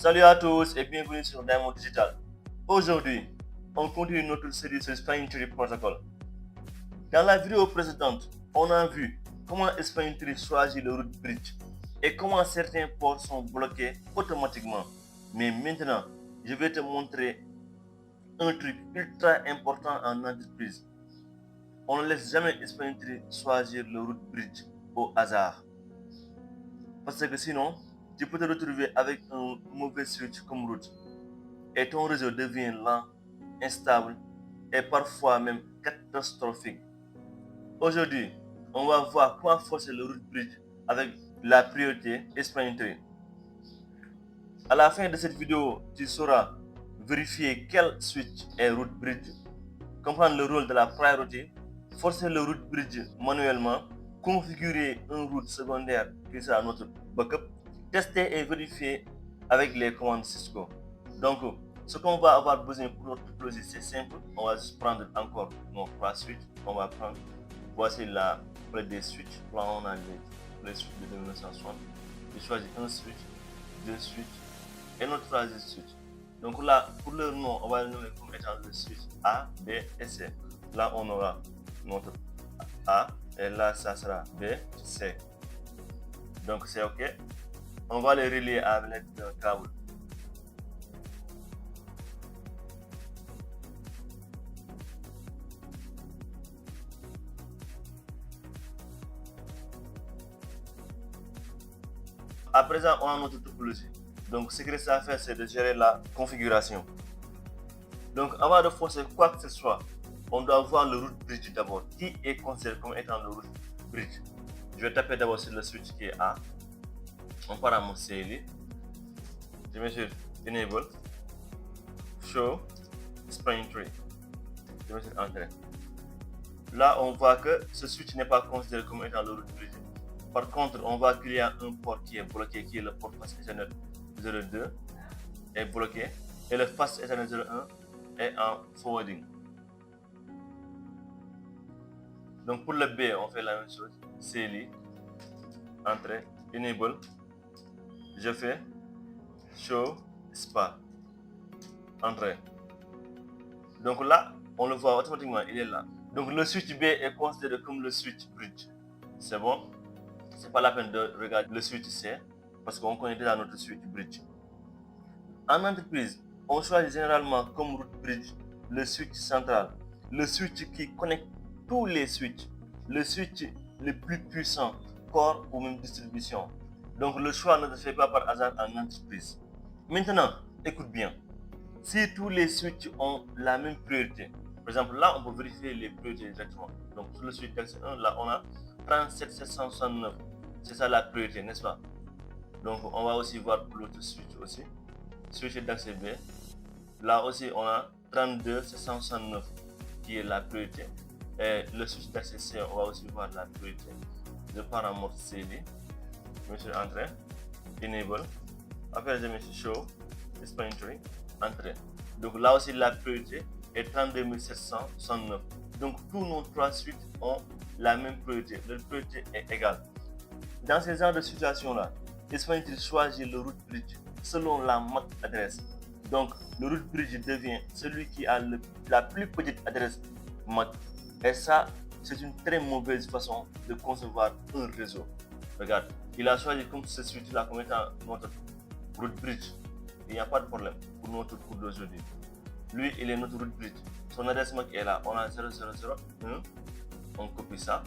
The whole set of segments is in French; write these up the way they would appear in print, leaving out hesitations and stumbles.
Salut à tous et bienvenue sur Diamond Digital. Aujourd'hui, on continue notre série sur Spring Tree Protocol. Dans la vidéo précédente, on a vu comment Spring Tree choisit le route bridge et comment certains ports sont bloqués automatiquement. Mais maintenant, je vais te montrer un truc ultra important en entreprise. On ne laisse jamais Spring Tree choisir le route bridge au hasard. Parce que sinon, tu peux te retrouver avec un mauvais switch comme route et ton réseau devient lent, instable et parfois même catastrophique. Aujourd'hui, on va voir comment forcer le route bridge avec la priorité Spring Tree. À la fin de cette vidéo, tu sauras vérifier quel switch est route bridge, comprendre le rôle de la priorité, forcer le route bridge manuellement, configurer un route secondaire qui sera notre backup, tester et vérifier avec les commandes Cisco. Donc, ce qu'on va avoir besoin pour notre topologie, c'est simple. On va juste prendre encore nos 3 switches. On va prendre, voici la plaque des switches. Là, on a les switches de 1960. Je choisis un switch, deux switches et notre troisième switch. Donc là, pour le nom, on va le nommer comme étant le switch A, B et C. Là, on aura notre A et là, ça sera B, C. Donc, c'est OK. On va les relier avec l'aide d'un câble. À présent, on a notre topologie. Donc, ce qu'il reste à faire, c'est de gérer la configuration. Donc, avant de forcer quoi que ce soit, on doit voir le route bridge d'abord. Qui est considéré comme étant le route bridge? Je vais taper d'abord sur le switch qui est A. On part à mon CLI. Je mets sur Enable, Show, Spring Tree. Je mets sur Entrée. Là, on voit que ce switch n'est pas considéré comme étant le route bridge. Par contre, on voit qu'il y a un port qui est bloqué, qui est le port Fast Ethernet 02, est bloqué, et le Fast Ethernet 01 est en forwarding. Donc pour le B, on fait la même chose. CLI, Entrée, Enable, je fais Show, SPA, Entrée. Donc là, on le voit automatiquement, il est là. Donc le switch B est considéré comme le switch bridge. C'est bon? C'est pas la peine de regarder le switch C parce qu'on connaît déjà notre switch bridge. En entreprise, on choisit généralement comme route bridge le switch central, le switch qui connecte tous les switches, le switch le plus puissant, core ou même distribution. Donc le choix ne se fait pas par hasard en entreprise. Maintenant, écoute bien. Si tous les switches ont la même priorité, par exemple là on peut vérifier les priorités directement. Donc sur le switch d'accès 1, là on a 37769. C'est ça la priorité, n'est-ce pas? Donc on va aussi voir pour l'autre switch aussi. Switch d'accès B, là aussi on a 32769 qui est la priorité. Et le switch d'accès C, on va aussi voir la priorité. Je pars en mode CLI, je mets sur Entrée, Enable, après je mets sur Show, Spring Tree, Entrée. Donc là aussi la priorité est 32769. Donc tous nos 3 switches ont la même priorité, leur priorité est égale. Dans ce genre de situation là, Spring Tree choisit le route bridge selon la MAC adresse. Donc le route bridge devient celui qui a la plus petite adresse MAC. Et ça, c'est une très mauvaise façon de concevoir un réseau. Regarde, il a choisi comme ce switch là comme étant notre route bridge. Il n'y a pas de problème pour notre cours d'aujourd'hui. Lui, il est notre route bridge. Son adresse MAC est là. On a 0001. On copie ça.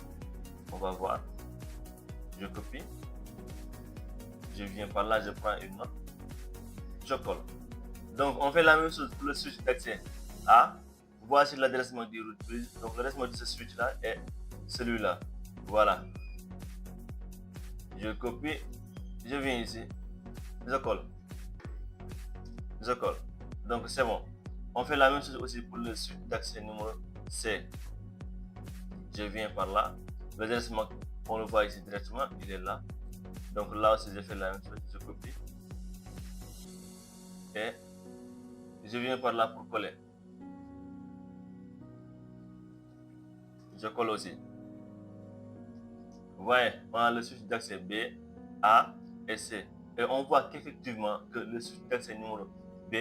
On va voir. Je copie. Je viens par là, je prends une note. Je colle. Donc, on fait la même chose pour le switch d'accès A. Voici l'adresse MAC du route bridge. Donc, l'adresse MAC de ce switch là est celui-là. Voilà. Je copie. Je viens ici. Je colle. Je colle. Donc, c'est bon. On fait la même chose aussi pour le switch d'accès numéro C. Je viens par là. L'adresse MAC, on le voit ici directement. Il est là. Donc, là aussi, je fais la même chose. Je copie. Et je viens par là pour coller. Je colle aussi. Vous voyez, on a le switch d'accès B, A et C. Et on voit qu'effectivement que le switch d'accès numéro B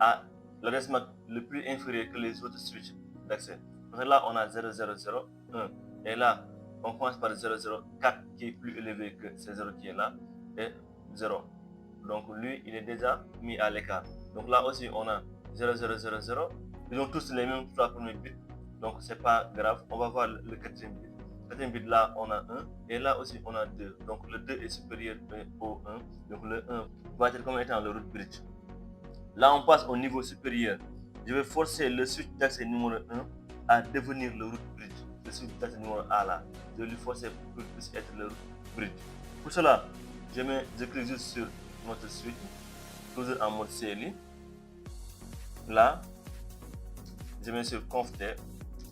a l'adresse MAC le plus inférieur que les autres switches d'accès. Donc là, on a 0001. Et là, on commence par 004 qui est plus élevé que ce 0 qui est là. Et 0. Donc lui, il est déjà mis à l'écart. Donc là aussi, on a 0000. Ils ont tous les mêmes 3 premiers bits. Donc c'est pas grave. On va voir le quatrième bit. Quatrième bit, là, on a 1. Et là aussi, on a 2. Donc le 2 est supérieur au 1. Donc le 1 va être comme étant le root bridge. Là, on passe au niveau supérieur. Je vais forcer le switch d'accès numéro 1 à devenir le root bridge. Le switch d'accès numéro A là. Je vais lui forcer pour qu'il puisse être le root bridge. Pour cela, je clique juste sur notre switch, toujours en mode CLI. Là, je mets sur conft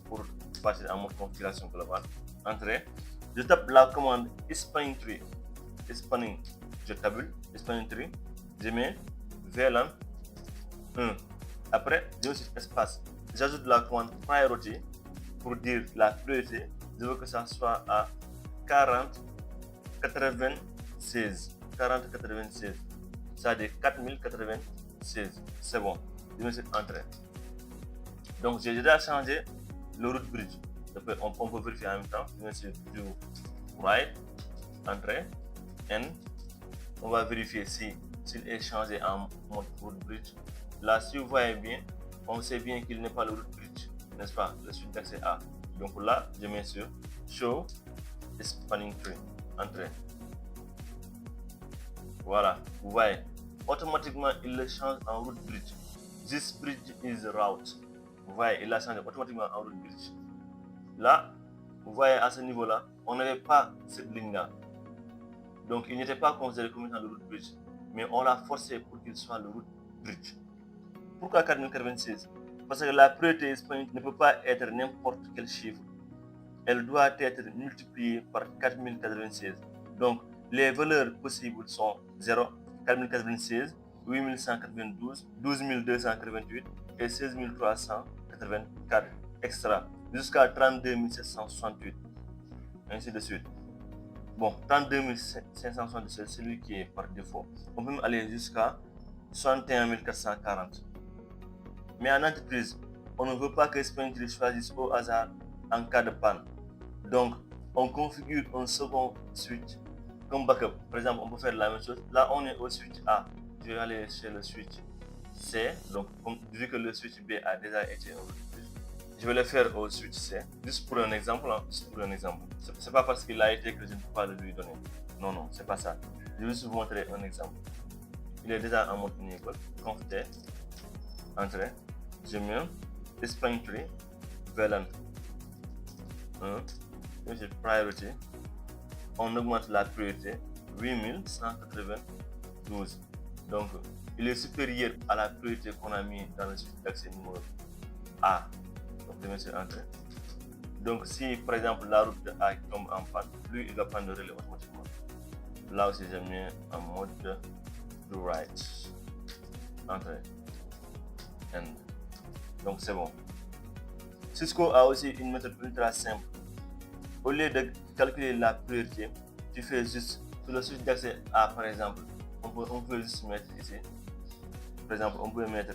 pour passer en mode configuration globale. Entrée. Je tape la commande spanning tree. Spanning, je tabule. Spanning tree. Je mets VLAN 1. Après, je mets sur espace. J'ajoute la commande priority pour dire la priorité. Je veux que ça soit à 40 96. 40 96. C'est-à-dire 4096. C'est bon. Je mets sur entrée. Donc j'ai déjà changé le root bridge. On peut vérifier en même temps. Je mets sur do write, entrée, N. On va vérifier s'il est changé en mode root bridge. Là, si vous voyez bien, on sait bien qu'il n'est pas le root bridge, n'est-ce pas? Le switch d'accès A. Donc là, je mets sur show spanning tree, entrée. Voilà, vous voyez, automatiquement il le change en root bridge. This bridge is route. Vous voyez, il l'a changé automatiquement en root bridge. Là, vous voyez, à ce niveau-là, on n'avait pas cette ligne-là. Donc, il n'était pas considéré comme étant le root bridge, mais on l'a forcé pour qu'il soit le root bridge. Pourquoi 4096? Parce que la priorité spanning ne peut pas être n'importe quel chiffre. Elle doit être multipliée par 4096. Donc, les valeurs possibles sont 0, 4096, 8192, 12288 et 16384 extra, jusqu'à 32768, ainsi de suite. Bon, 32567, c'est celui qui est par défaut. On peut même aller jusqu'à 61440. Mais en entreprise, on ne veut pas que Spanning choisisse au hasard en cas de panne. Donc, on configure un second switch comme backup. Par exemple, on peut faire la même chose. Là, on est au switch A. Je vais aller chez le switch C. Donc, vu que le switch B a déjà été je vais le faire au switch C. Juste pour un exemple. Juste pour un exemple. C'est pas parce qu'il a été que je ne peux pas le lui donner. Non, non, c'est pas ça. Je vais juste vous montrer un exemple. Il est déjà en mode enable. Conf T. Entrée. Je mets spanning tree. VLAN 1. J'ai priority. On augmente la priorité 8192. Donc, il est supérieur à la priorité qu'on a mis dans le switch d'accès numéro A. Donc, je mets sur entrée. Donc, si par exemple la route de A tombe en panne, lui il va prendre le relais automatiquement. Là aussi, je mets en mode do write. Entrée. End. Donc, c'est bon. Cisco a aussi une méthode ultra simple. Au lieu de calculer la priorité, tu fais juste sur le switch d'accès A par exemple. On peut juste mettre ici. Par exemple, on peut mettre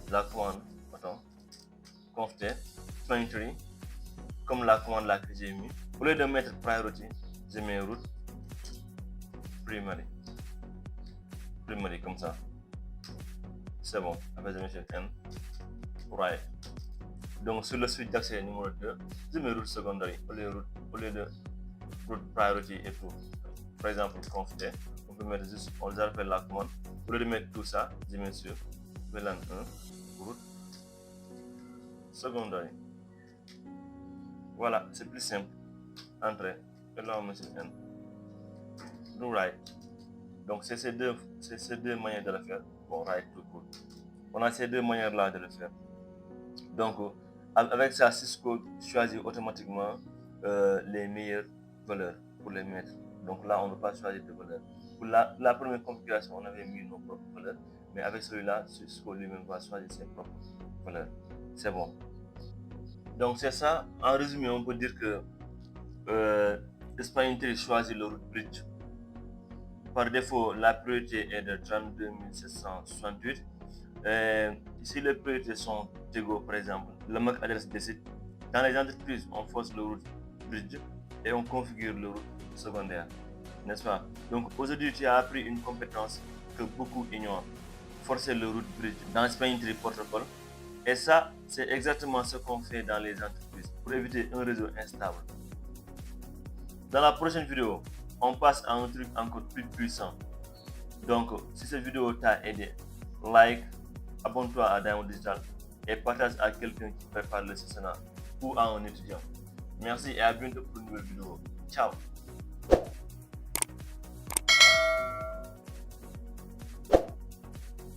la commande, conf T, spanning tree, comme la commande là que j'ai mis. Au lieu de mettre priority, je mets root primary. Primary comme ça. C'est bon. Après, je mets sur N. Right. Donc sur le switch d'accès numéro 2, je mets root secondary au lieu de root priority et tout. Par exemple, conf T, on peut mettre juste, on va faire la commande. Au lieu de mettre tout ça, je mets sur VLAN 1, root secondary. Voilà, c'est plus simple. Entrée. Et là, on met sur N. Do write. Donc c'est ces deux manières de le faire. Bon, write tout court. On a ces deux manières là de le faire. Donc avec ça, Cisco choisit automatiquement les meilleures valeurs pour les mettre. Donc là, on ne peut pas choisir de valeurs. Pour la première configuration, on avait mis nos propres valeurs, mais avec celui-là, Cisco lui-même va choisir ses propres valeurs. C'est bon. Donc c'est ça. En résumé, on peut dire que Spanning Tree choisit le root bridge Par défaut, la priorité est de 32 768. Si les priorités sont égaux, par exemple, le MAC adresse décide. Dans les entreprises, on force le route bridge et on configure le route secondaire, n'est-ce pas? Donc aujourd'hui, tu as appris une compétence que beaucoup ignorent, forcer le route bridge dans Spring Tree Protocol. Et ça, c'est exactement ce qu'on fait dans les entreprises pour éviter un réseau instable. Dans la prochaine vidéo, on passe à un truc encore plus puissant. Donc, si cette vidéo t'a aidé, like, abonne-toi à Diamond Digital et partage à quelqu'un qui prépare le CCNA ou à un étudiant. Merci et à bientôt pour une nouvelle vidéo. Ciao!